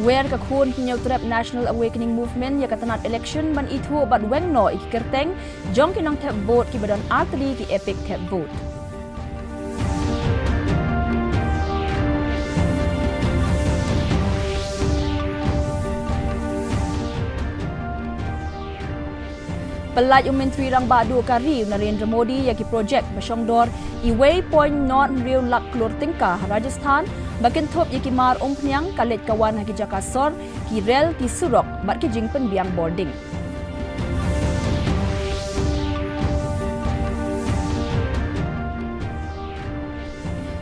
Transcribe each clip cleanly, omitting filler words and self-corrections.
Where ka khun kinyo trap National Awakening Movement ya katanat election ban itu bat weng no iki kerteng jong kinong tap vote ki badon artli ki epic tap vote. Pelaj Menteri Rang Badu Kari Narendra Modi yaki projek Bashongdor i waypoint not real lak klur tingka Rajasthan bakin top yaki mar umpnyang kalit kawan haki Jakasor ki rel ki surok bat ki jing penbiang boarding.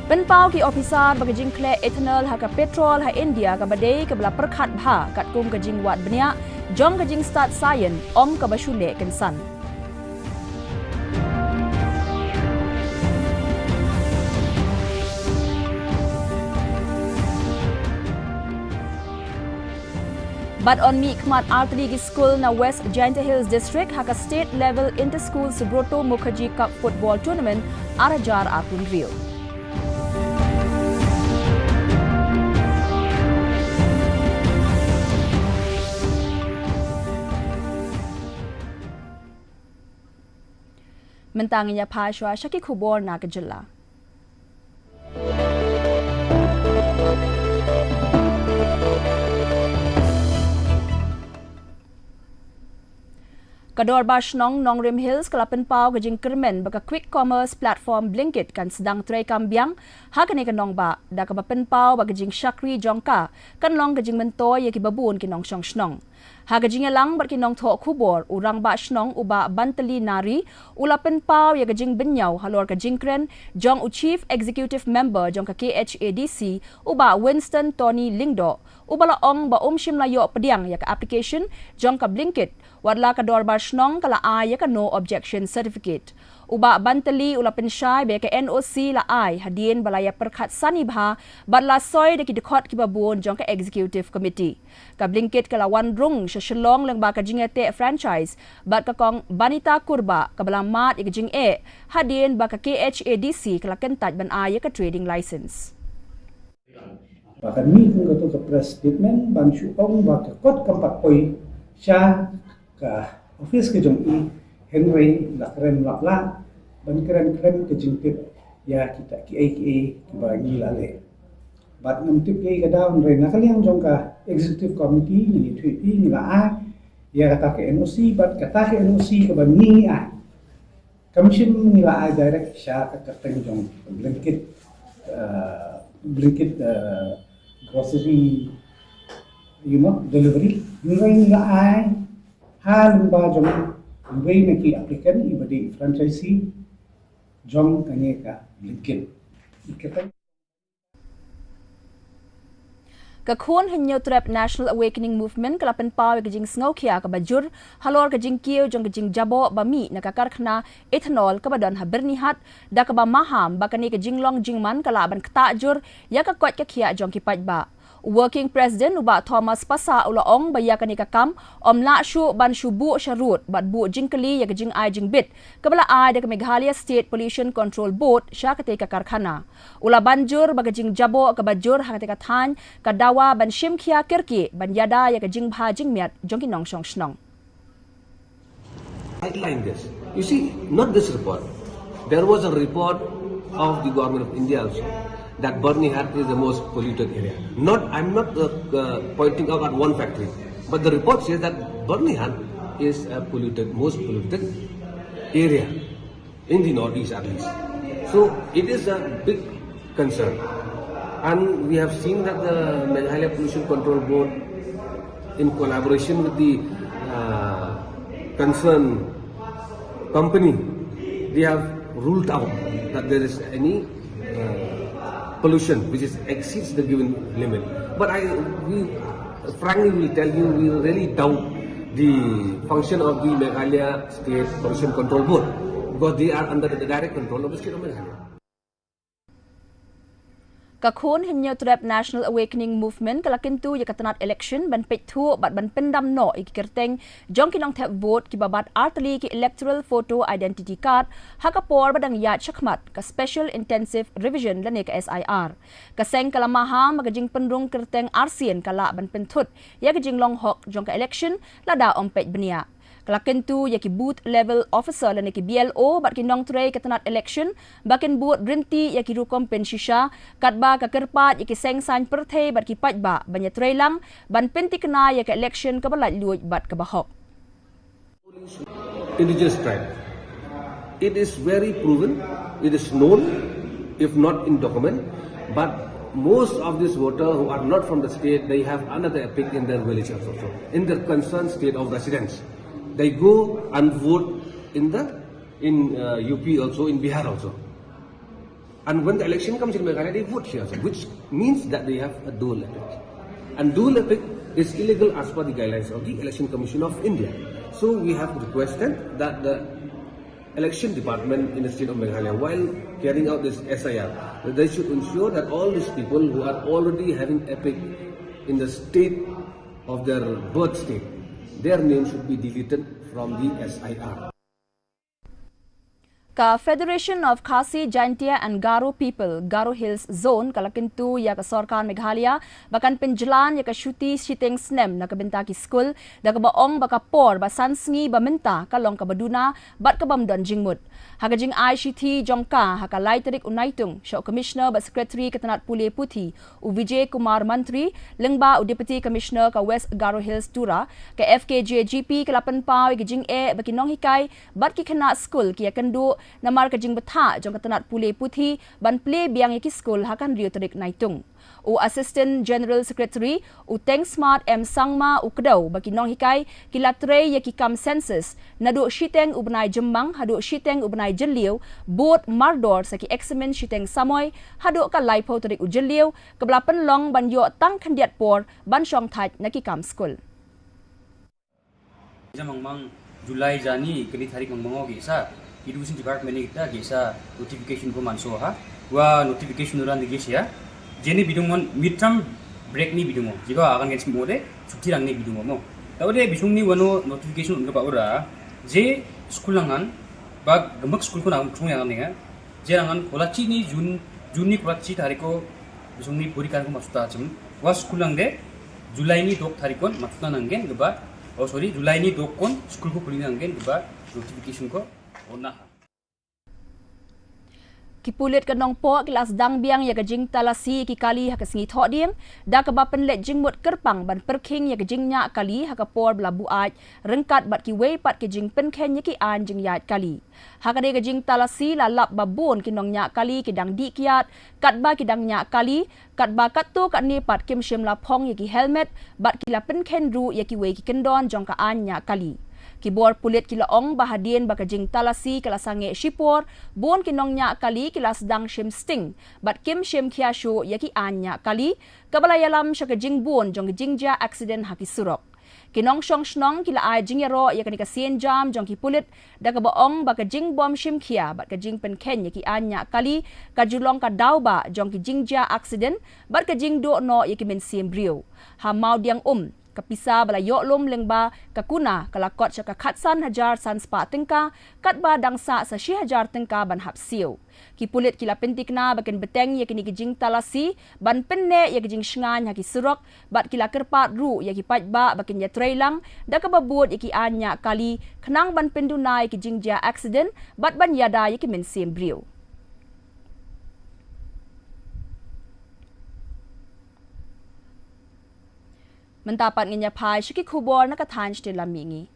Penpau ki officer bagi jing kle ethanol haka petrol ha India ka badai ka bela perkhat bha kat kum ka jing wat benya jom ka jing start sayen om ka bashule kensan. But on mi khmat artri school na West Giant Hills District haka state level inter school Subroto Mukherjee Cup football tournament arajar akun real. Mentanginya Pashwa Shaki Kubor na kejela. Kador Bashnong Nongrim Hills Kalapan Pau Gajing Kermen baka quick commerce platform Blinkit kan sedang tray kambiang hakani kanong ba da ka Bapen Pau bagajing Shakri Jongka kan long gajing mentoy yaki babun kinong Shong Shnong. Hagajing lang bar kinong tho kubor urang ba Shnong uba Bantali Nari ulapen Pau ya gajing benyaw halor gajing kren jong chief executive member jong ka KHADC uba Winston Tony Lingdo ubala ong ba shimlayo pediang ya ka application jong ka Blinkit wadla ka dor bar Shnong kala ay ka no objection certificate. Uba Bantali ulapen syai be ka NOC la ay hadien balaya perkhat sanibha badla soy de ki dekot ki babun jong ka executive committee. Ka Blinkit kala wan rung sa shalong lang ba ka jingete franchise bad ka kong Banita Kurba ka balamat ikjing hadien ba ka KHADC kala kentat ban ay ka trading license. Bahkan ni kung gato ka press statement ban syukong ba ka kot kampat poi siya ka office ke jong i Henry la keren lapla ban keren ke jingtip ya kita KA bagi lale bat nam tip ke daun re nakaliang jong ka executive committee ni thui ni la a ya kata ke NOC bat kata ke NOC ke ban ni a commission ni la a direct sya ka kateng jong Blinkit grocery delivery ni la a hal ba jong way naki applicant ibadi franchisee jong kanye ka Blinkit ikatan Kakhun hinyo trap National Awakening Movement kalapan pau gajing sngokia ka bajur halor gajing kiyo jong gajing jabo bami nakakarkhna ethanol ka badon habernihat da ka ba maham bakani gajing long jingman kalaban ktajur ya ka kwat ka khia jong kipaj ba. Working President uba Thomas Pasa ulaong bayakani kakam omla shu ban shubu sharut bat bu jingkali ya gajing ai jingbit kabala ai de Meghalaya State Pollution Control Board sya kate ka karkhana ula banjur bagajing jabo ka bajur hakate ka than ka dawa ban shimkhia kirki ban yada ya gajing bha jingmiat jongki nong shong shnong. Outline this. You see, not this report. There was a report of the government of India also that Barnihar is the most polluted area. I'm not pointing out at one factory, but the report says that Barnihar is a most polluted area in the northeast at least. So it is a big concern, and we have seen that the Meghalaya Pollution Control Board, in collaboration with the concerned company, they have ruled out that there is any pollution which exceeds the given limit. But we frankly will tell you, we really doubt the function of the Meghalaya State Pollution Control Board because they are under the direct control of the state of Meghalaya. Kakun hinyo trap National Awakening Movement kalakintu ya katanat election ban pethu bat ban pendam no ikirteng jong kinong tap vote ki babat artali ki electoral photo identity card hakapor badang ya chakmat ka special intensive revision lane ka SIR kaseng kalamaha magajing pendrung kirteng RCN kala ban penthut ya gajing long hok jong ka election lada ompet benia Kalakentu yaki booth level officer lan yaki BLO bat kinong tray katanat election bakin buat rinti yaki rukom pensisya katba kakerpat yaki sengsan perthe bat ki patba banya tray lang ban penti kena yaki election kabalat luoj bat kabahok. Indigenous tribe. It is very proven, it is known, if not in document, but most of these voters who are not from the state, they have another epic in their villages also, in their concerned state of residence. They go and vote in UP also, in Bihar also. And when the election comes in Meghalaya, they vote here also, which means that they have a dual epic. And dual epic is illegal as per the guidelines of the Election Commission of India. So we have requested that the election department in the state of Meghalaya, while carrying out this SIR, they should ensure that all these people who are already having epic in the state of their birth state, their name should be deleted from the SIR. Ka Federation of KHASI, Jaintia and Garo People, Garo Hills Zone, kalakintu ya ka Sorkan Meghalaya, bakan penjelan ya ka syuti siteng snem na kabenta ki school, da ka baong baka por ba sansngi ba menta kalong ka baduna bat ka bamdon jingmut. Hagajing ICT jongka haka laiterik unaitung, Syok Commissioner ba Secretary Katanat Pule Puthi, u Vijay Kumar Mantri, lengba u Deputy Commissioner ka West Garo Hills Tura, ka FKJ GP kalapan pau gijing baki nong hikai bat ki kena school ki akendu namar kajing betha jong katanat Pule Puthi ban play biang yaki school hakan rio terik naitung. U Assistant General Secretary u Teng Smart M Sangma u kedau baki nong hikai kila tray yaki kam census nadu shiteng u benai Jembang hadu shiteng u benai Jeliu boat Mardor saki examen shiteng Samoy hadu ka laipo terik u Jeliu kebelapan long ban yo tang kandiat por ban syong thaj naki kam school. Jamang Julai jani kini tarik mengongo gisa Education Department ni kita gisa notification ko manso ha wa notification uran digis ya jeni bidungon midterm break ni bidungo jika akan gen simode cuti rang ni bidungo mo tawde bisung ni wano notification unga ba ura je school langan ba gembak school ko nang chung yang ninga je langan kolachi ni jun ni kolachi tariko bisung ni purikar ko masuta chim wa school lang de Julai ni dok tarikon masuta nangen geba oh sorry Julai ni dok kon school ko puling nangen geba notification ko Ona. Kipulit kanong po kilas dang biang ya kajing talasi ki kali hakasngi tho diem da ka bapen let jing mut kerpang ban perking ya kajing nya kali hakapor belabu aj rengkat bat ki wei pat kajing penken ya ki an jing yat kali hakade kajing talasi lalap babon kinong nya kali kidang di kiat katba kidang nya kali katba kattu kat ni pat kim shim lapong ya ki helmet bat ki la penken ru ya ki wei ki kendon jong ka an nya kali Kibor pulit kilaong bahadien bakajing talasi kalasange shipor bon kinongnya kali kilas dang shim sting bat kim shim kiashu yaki anya kali kabalayalam syakajing bon jong jingja accident haki surok kinong shong shnong kila ai jingyaro yakani ka sien jam jong ki pulit da ka baong bakajing bom shim kia bat kajing penken yaki anya kali kajulong ka dauba jong ki jingja accident bat kajing do no yaki men sim brio ha mau diang kapisa bala yoklom lengba kakuna kalakot sa kakatsan hajar san spa tengka katba dangsa sa 1000 tengka ban hapsiu kipulit kila pentikna bakin beteng ya kini kijing talasi ban penne ya kijing shngan haki surok bat kila kerpat ru ya ki patba bakin ya trailang da kababut ya ki anya kali kenang ban pendunai kijing ja accident bat ban yada ya ki mensim brio Mentapat nginya pai syiki kubor nakatan shti lamingi.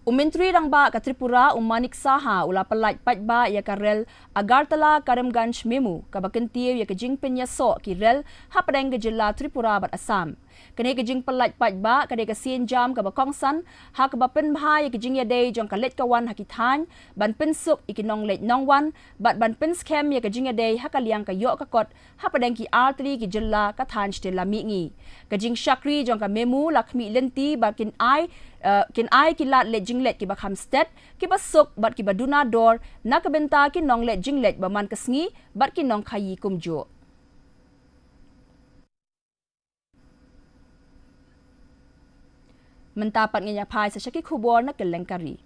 Menteri rang ba ka Tripura Manik Saha ula pelait patba ya ka rel Agartala Karimganj Memu ka bakentiu ya ka jingpen ya so ki rel hapadeng ke jilla Tripura bat Assam. kene ke jing pelat pat ba kene ke sien jam ka ba kong san ha ka ba pen bhai ke jing ya day jong ka let ka wan ha ki than ban pen suk ikinong let nong wan bat ban pen scam ya ke jing ya day ha ka liang ka yo ka kot ha padang ki r3 ki jilla ka than ste la mi ngi ka jing shakri jong ka memu lakmi lenti ba kin ai ki lat let jing let ki ba kham stet ki ba suk bat ki ba duna dor na ka benta ki nong let jing let ba man ka sngi bat ki nong khayi kum jo mentapat ngenya pai sa syaki khubor na kelengkari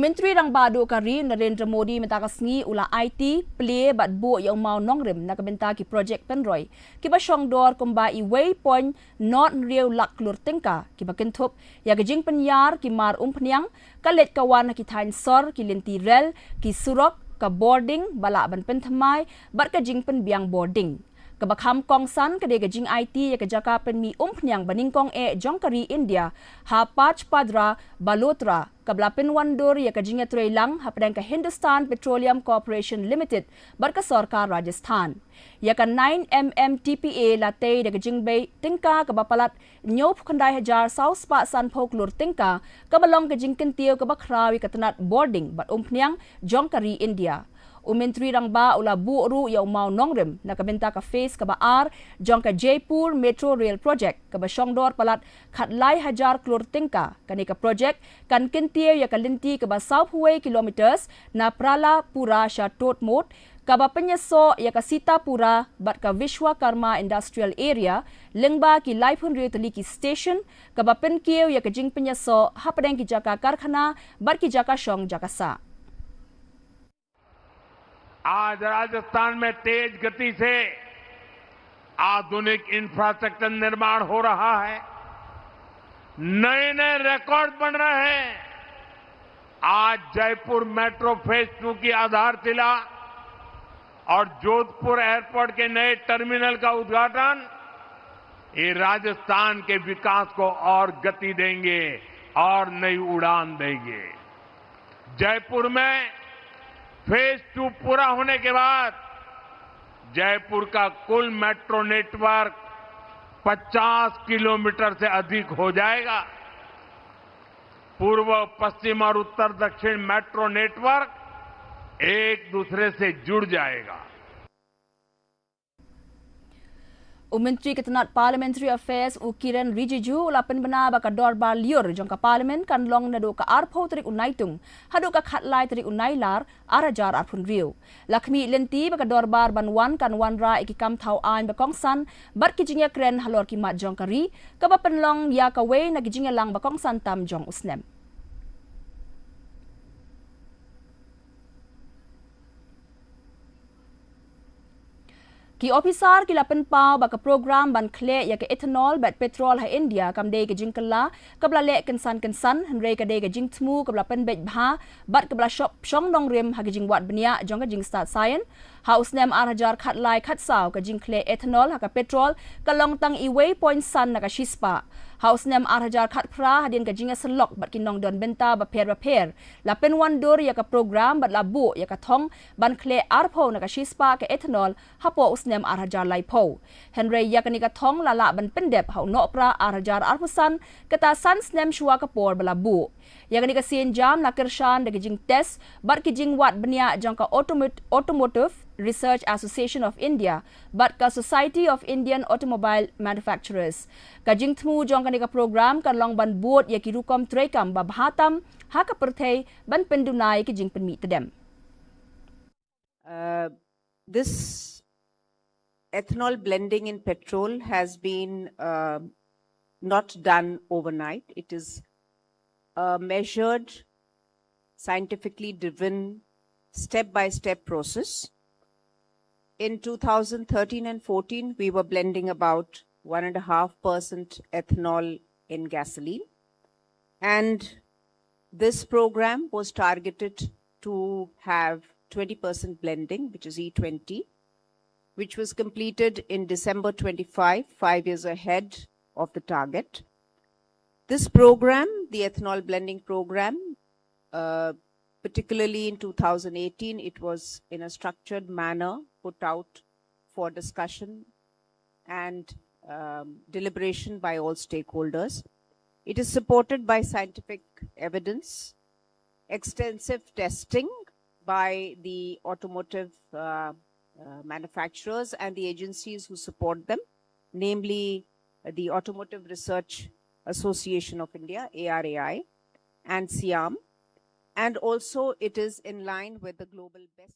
Menteri rang badu kari Narendra Modi mentakasngi ula IT play bat bu yang mau nongrem na kabenta ki project penroy ki ba shongdor kumba I waypoint not real lak klur tingka ki ba kentup ya gejing penyar ki mar peniang kalet kawan ki tain sor ki lenti rel ki surok ka boarding bala ban penthamai bat ka jing pen biang boarding Kabakam Kong San kade gajing IT ya kajaka pen mi peniang baningkong jongkari India ha pach padra balotra kablapen wandur ya kajing trailang ha padang ka Hindustan Petroleum Corporation Limited barka sarkar Rajasthan ya ka 9mm TPA late de gajing bay tingka kabapalat nyop khandai hajar south pa san phok lur tingka kabalong gajing kentio kabakrawi katanat boarding bat peniang jongkari India Menteri rang ba ula bu ru ya mau nongrem na kabenta ka face ka baar jong ka Jaipur Metro Rail Project ka ba shongdor palat khatlai hajar klur tingka kani ka project kan kentie ya kalinti ka ba southway kilometers na prala pura sha tot mot ka ba penyeso ya ka Sitapura bat ka Vishwakarma Industrial Area lengba ki laipun rail teliki station ka ba penkieu ya ka jing penyeso hapadeng ki jaka karkhana bat ki jaka shong jakasa आज राजस्थान में तेज गति से आधुनिक इंफ्रास्ट्रक्चर निर्माण हो रहा है नए नए रिकॉर्ड बन रहे हैं आज जयपुर मेट्रो फेज 2 की आधारशिला और जोधपुर एयरपोर्ट के नए टर्मिनल का उद्घाटन ये राजस्थान के विकास को और गति देंगे और नई उड़ान देंगे जयपुर में फेज 2 पूरा होने के बाद जयपुर का कुल मेट्रो नेटवर्क 50 किलोमीटर से अधिक हो जाएगा पूर्व पश्चिम और उत्तर दक्षिण मेट्रो नेटवर्क एक दूसरे से जुड़ जाएगा Menteri Ketenat Parliamentary Affairs Kiran Rijiju lapen bena baka dorbar liur jongka parlimen kan long nado ka arpo terik unaitung hado ka khatlai terik unailar arajar arpun riu lakmi lenti baka dorbar banwan kan wanra ikikam thau ain bakong san bat kijingya kren halor ki mat jongkari ka ba penlong ya ka we na kijingya lang bakong san tam jong usnem Ki officer ki lapen pau baka program ban kle ya ke ethanol bat petrol ha India kamde ke jingkala kabla le kensan henre ka de ke jing tmu kabla pen bet bha bat kabla shop shong dong rim ha ke jing wat bnia jong ka jing start science house nem arhajar khat lai khat saw ka jing kle ethanol ha ka petrol kalong tang I waypoint san na ka shispa house nem arhajar khat phra hadin ka jinga selok bat kinong don benta ba pher la pen wan dor ya ka program bat labu ya ka thong ban kle arpho na ka shispa ka ethanol hapo usnem arhajar lai pho henry ya ka ni ka thong lala ban pendep hau no pra arhajar arpusan kata san snem shua ka por balabu ya ka ni ka sin jam la kershan de jing test bat ki jing wat bnia jong ka automotive Research Association of India, but ka Society of Indian Automobile Manufacturers. Ka jing thmu jong kanika program kan long ban board ya kirukom trekam babhatam ha ka perthei ban pendunai ki jing penmi tedem. This ethanol blending in petrol has been not done overnight. It is a measured, scientifically driven, step-by-step process. In 2013 and 14, we were blending about 1.5% ethanol in gasoline. And this program was targeted to have 20% blending, which is E20, which was completed in December 25, 5 years ahead of the target. This program, the ethanol blending program, particularly in 2018, it was in a structured manner put out for discussion and deliberation by all stakeholders. It is supported by scientific evidence, extensive testing by the automotive manufacturers and the agencies who support them, namely the Automotive Research Association of India, ARAI, and SIAM. And also it is in line with the global best.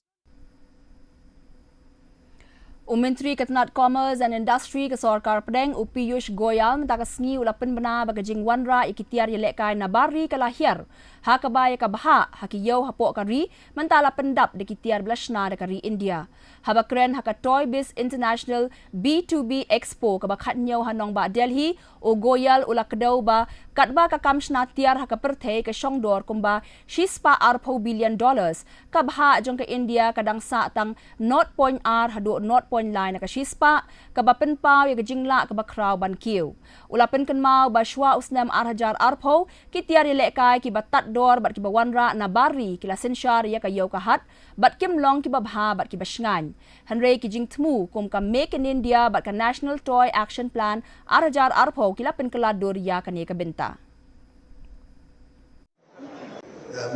Menteri Ketenat Commerce and Industry ke Sarkar Pedeng Piyush Goyal minta kesngi ulapan benar bagajing wanra ikitiar yelekai nabari kalahir hakabaya kabaha hakiyau hapok kari mentala pendap dikitiar belasna dekari India. Habakren hakatoy bis International B2B Expo kabakat nyau hanong ba Delhi o Goyal ula kedau ba katba kakam snatiar hakaperthe ke Shongdor kumba shispa $4 billion kabaha jong ke India kadang sa tang not point R hadu not point line na kashispa kabapen pau ya gejingla kabakraw ban kiu ulapen kenmau baswa usnam arhajar arpo kitiar yelekai ki batat dor bat ki bawanra nabari kila senshar ya kayau kahat bat kim long ki babha bat ki basngan hanre ki jing tmu kum ka make in India bat ka National Toy Action Plan arhajar arpo kila pen kelador ya kane ka benta.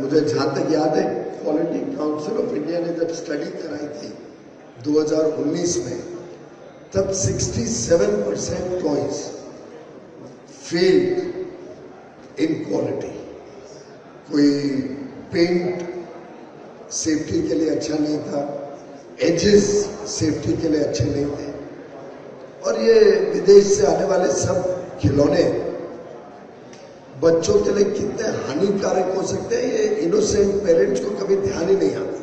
मुझे जहाँ तक याद है quality council of India ने जब स्टडी कराई थी 2019 में तब 67% टॉयज फेल्ड इन क्वालिटी. कोई पेंट सेफ्टी के लिए अच्छा नहीं था, एजेस सेफ्टी के लिए अच्छे नहीं थे और ये विदेश से आने वाले सब खिलौने बच्चों के लिए कितने हानिकारक हो सकते हैं ये इनोसेंट पेरेंट्स को कभी ध्यान ही नहीं आता.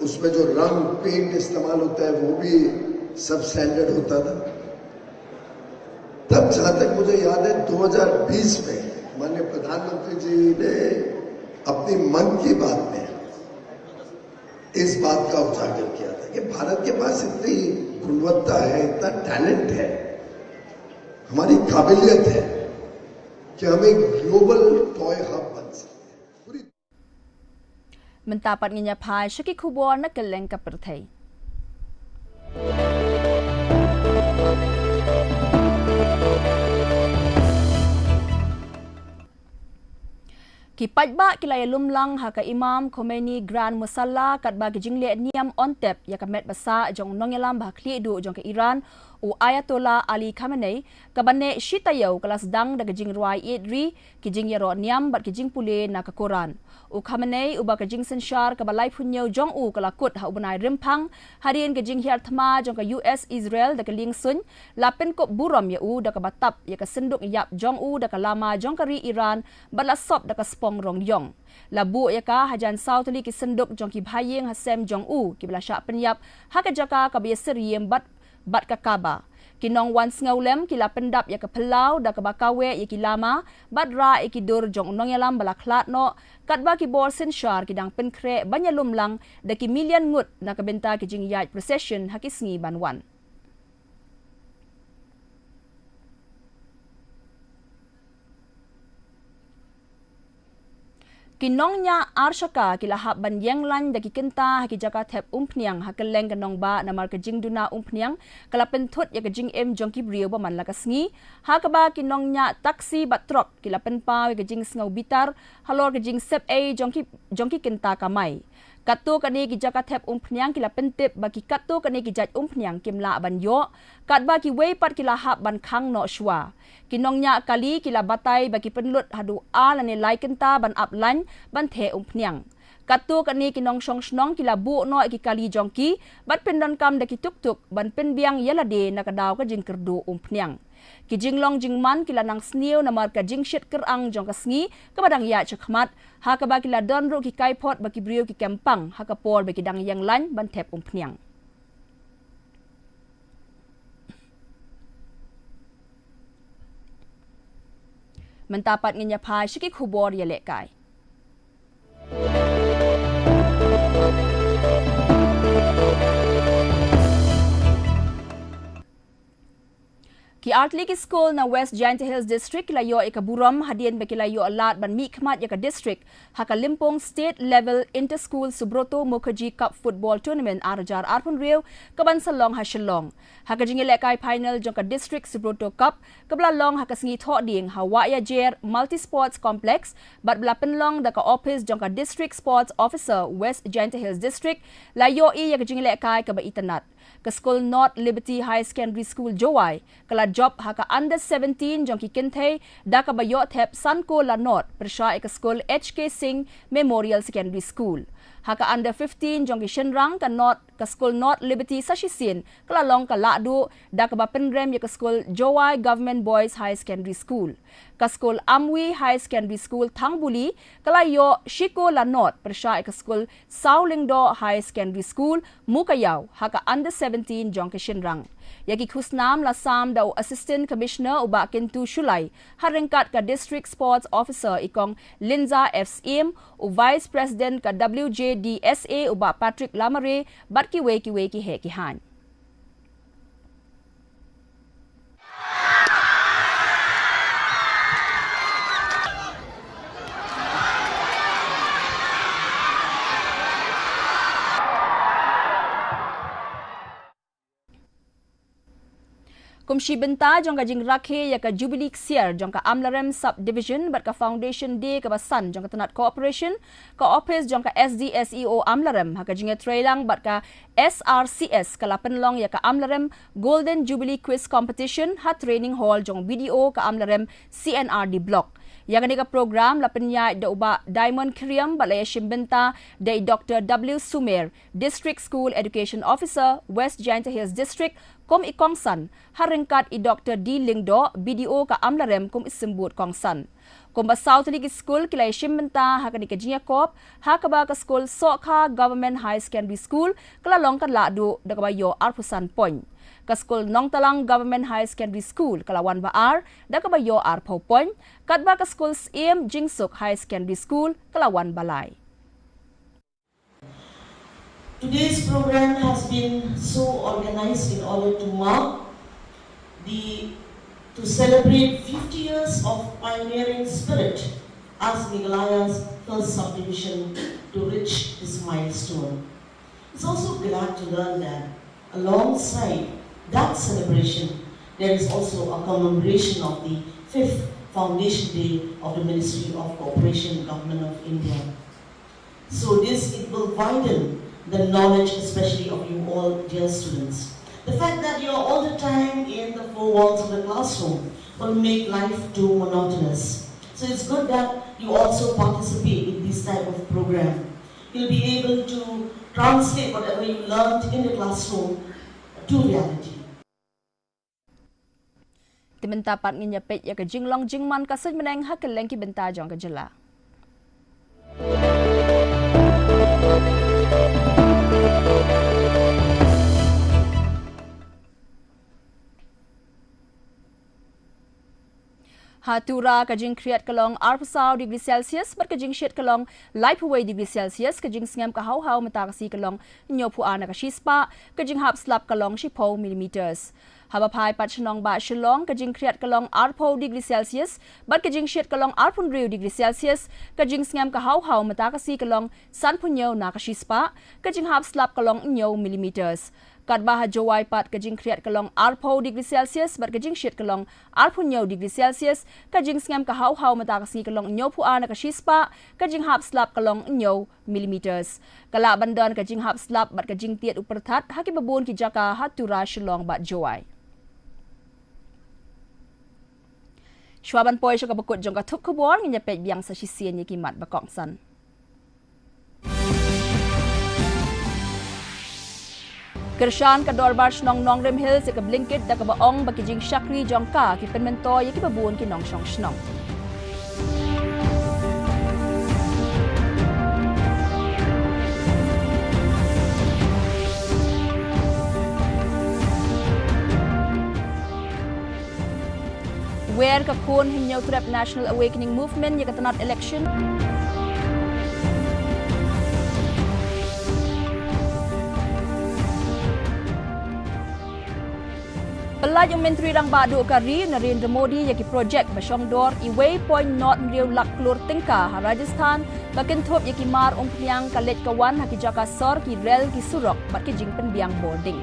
उसमें जो रंग पेंट इस्तेमाल होता है वो भी सब स्टैंडर्ड होता था. तब जहां तक मुझे याद है 2020 में माननीय प्रधानमंत्री जी ने अपनी मन की बात में इस बात का उजागर किया था कि भारत के पास इतनी गुणवत्ता है, इतना टैलेंट है, हमारी काबिलियत है कि हम एक ग्लोबल टॉय हब बन सकते हैं. Mendapat ngenyapai syaki kubur nak keleng ke pertai. Kipat ba kilaya lumlang haka Imam Khomeini Grand Musalla kat bagi jingle niam ontep ya kamet basa jong nongelam bah klidu jong ke Iran u Ayatollah Ali Khamenei kabane shitayau kelas dang daga jing ruai idri kijing yaro niam bat kijing pule na ke Quran u Khamenei u ba kijing senshar kabalai punyau jong u kalakut ha ubnai rimpang harian kijing hiar thma jong ke US Israel daga lingsun lapen kop buram ya u daga batap ya ke senduk yap jong u daga lama jong kari Iran balasop daga pong rong yong labu ya ka hajan sautli ki senduk jong ki bhayeng hasem jong u ki belasha penyap haka jaka ka biasiriem bat ka kaba kinong wan ngaulem ki la pendap ya ka pelau da ka bakawe ya ki lama badra ya ki dur jong nong yalam balaklat no katba ki bor senshar ki dang penkre banyalum lang da ki million ngut na ka benta ki jing yat procession hakisngi banwan. Kinongnya arsyaka kilahap banyang lan daki kenta haki jaka thep umpniang hakeleng kanong ba na marka jing duna umpniang kalapen thut ya kajing em jong kibriyo ba man lakasngi hakaba kinongnya taksi batrok kilapen pa ya kajing sngaw bitar halor kajing sep a jong ki kenta kamai katu kani ki jaka thep umpniang kilapen tip baki katu kani ki jaj umpniang kimla banyo katba ki wei pat kilahap ban khang no shwa kinongnya kali kila batai bagi penlut hadu ala ne lai kenta ban upline ban the umpniang katu kani kinong song snong kila bu no ki kali jongki bat pendon kam daki tuk tuk ban pen biang yalade nakadaw ka jing kerdu umpniang ki jinglong jingman kila nang sniu namar ka jing shit kerang jong kasngi kabadang ya chakmat ha ka ba kila don ru ki kaipot baki brio ki kempang ha ka por baki dang yang lan ban thep umpniang. Mendapat ngenyapai syaki kubur ya lekai. Ki Artlik School na West Giant Hills District layo ikaburam hadien bakilayo alat ban mi khmat yaka district haka Limpong State Level Inter-School Subroto Mukherjee Cup Football Tournament arajar arpun riu kaban salong hasilong haka jingile kai final jongka district Subroto Cup kabla long haka singi tho ding Hawaya Jer Multi Sports Complex bat belapen long daka office jongka district sports officer West Giant Hills District layo i yaka jingile kai kaba itanat ke School North Liberty High Secondary School Jowai kala job haka under 17 jongki kinthe da ka bayo thep sanko la North persya ke School HK Singh Memorial Secondary School haka under 15 jongki Shenrang ka North ke School North Liberty Sashisin kala long ka ladu da ka bapenrem ke School Jowai Government Boys High Secondary School ka School Amwi High Secondary School Thangbuli kala yo Shiko la North persya ke School Saulingdo High Secondary School Mukayau haka under 17 jongki Shenrang yaki khusnam la sam daw Assistant Commissioner uba kintu Shulai haringkat ka District Sports Officer ikong Linza FSM u Vice President ka WJDSA uba Patrick Lamare bat kiwe ki hekihan. Kumshi benta jongka jing rakhe ya ka Jubilee Xier jongka Amlarem Subdivision bat ka Foundation Day ka basan jongka Tanat Cooperation ka Office jongka SDSEO Amlarem haka jinge trailang bat ka SRCS ka lapenlong ya ka Amlarem Golden Jubilee Quiz Competition ha training hall jong video ka Amlarem CNRD Block. Yang ka program lapenya da uba Diamond Kriam balaya shimbenta da Dr. W. Sumer, District School Education Officer, West Giant Hills District, kum ikongsan, haringkat i Dr. D. Lingdo, BDO ka Amlarem kum isimbut kongsan. Kum basaw taligi school kilay shimbenta haka ni kajinya kop, haka ba ka school Sokha Government High Secondary School, kalalong kan ladu da kabayo arpusan point. Ka School Nong Talang Government High Secondary School kalawan baar da kabayo arpaw point kadba ka School SIM Jingsuk High Secondary School kalawan balay. Today's program has been so organized in order to mark to celebrate 50 years of pioneering spirit as Meghalaya's first subdivision to reach this milestone. It's also glad to learn that alongside that celebration, there is also a commemoration of the 5th Foundation Day of the Ministry of Cooperation, Government of India. So it will widen the knowledge, especially of you all, dear students. The fact that you're all the time in the four walls of the classroom will make life too monotonous. So it's good that you also participate in this type of program. You'll be able to translate whatever you learned in the classroom to reality. Timenta pat nginyapit ya ka jinglong jingman kasud meneng hakeleng ki benta jong ka jela. Hatura kajing kriat kalong arpasaw degree Celsius bar kajing shit kalong lipaway degree Celsius kajing sngam ka haw matakasi kalong nyopu ana ka shispa kajing hap slap kalong 10 millimeters. Habapai pat chenong ba shilong kajing kriat kalong arpo degree Celsius bar kajing shit kalong arpun riu degree Celsius kajing sngam ka haw matakasi kalong san punyo na ka shispa kajing hap slap kalong 9 millimeters. Kadbah Jowai pat kajing kriat kalong arpo degree Celsius bar kajing shit kalong arpunyo degree Celsius kajing sngam ka haw matakasi kalong nyopu ana ka shispa kajing hap slap kalong 9 millimeters. Kala bandan kajing hap slap bar kajing tiat upertat haki babun ki jaka hatura shilong bat Jowai. Shwaban poy syo kabukot jong ka tup kubor nganyapet biang sa sisian yikimat bakongsan. Kershan ka dorbar shnong Nongrim Hills ka blinkit da ka baong bakijing Shakri jongka ki penmento yaki babun ki nong shong shnong. Where ka kun himnyaw trap National Awakening Movement yaka tanat election. Laj yung menteri rang badu kari Narendra Modi yaki projek Bashongdor i waypoint not real lak klur tingka ha Rajasthan bakin thop yaki mar pniang kalet kawan haki jaka sor ki rel ki surok bat ki jing penbiang boarding.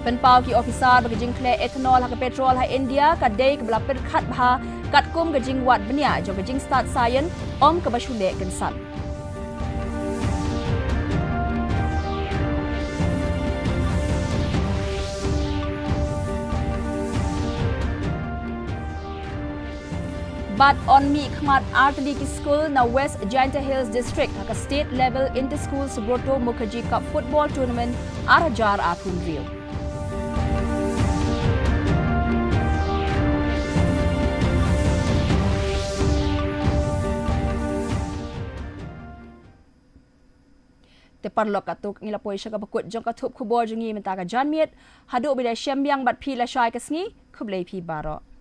Penpau ki officer bagi jing kle ethanol ha petrol ha India ka day ke belapir khat bha kat kum ke jing wat benia jo ke jing start science om ke bashule kensan. But on me khmat artillery school na West Janta Hills district ha state level inter school Subroto Mukherjee Cup football tournament arajar athun rio. Teparlok katuk ngilapoi syaga bakut jong katup kubor jungi mentaka janmiet haduk bida syambiang bat pi la syai kesngi kublai pi barok.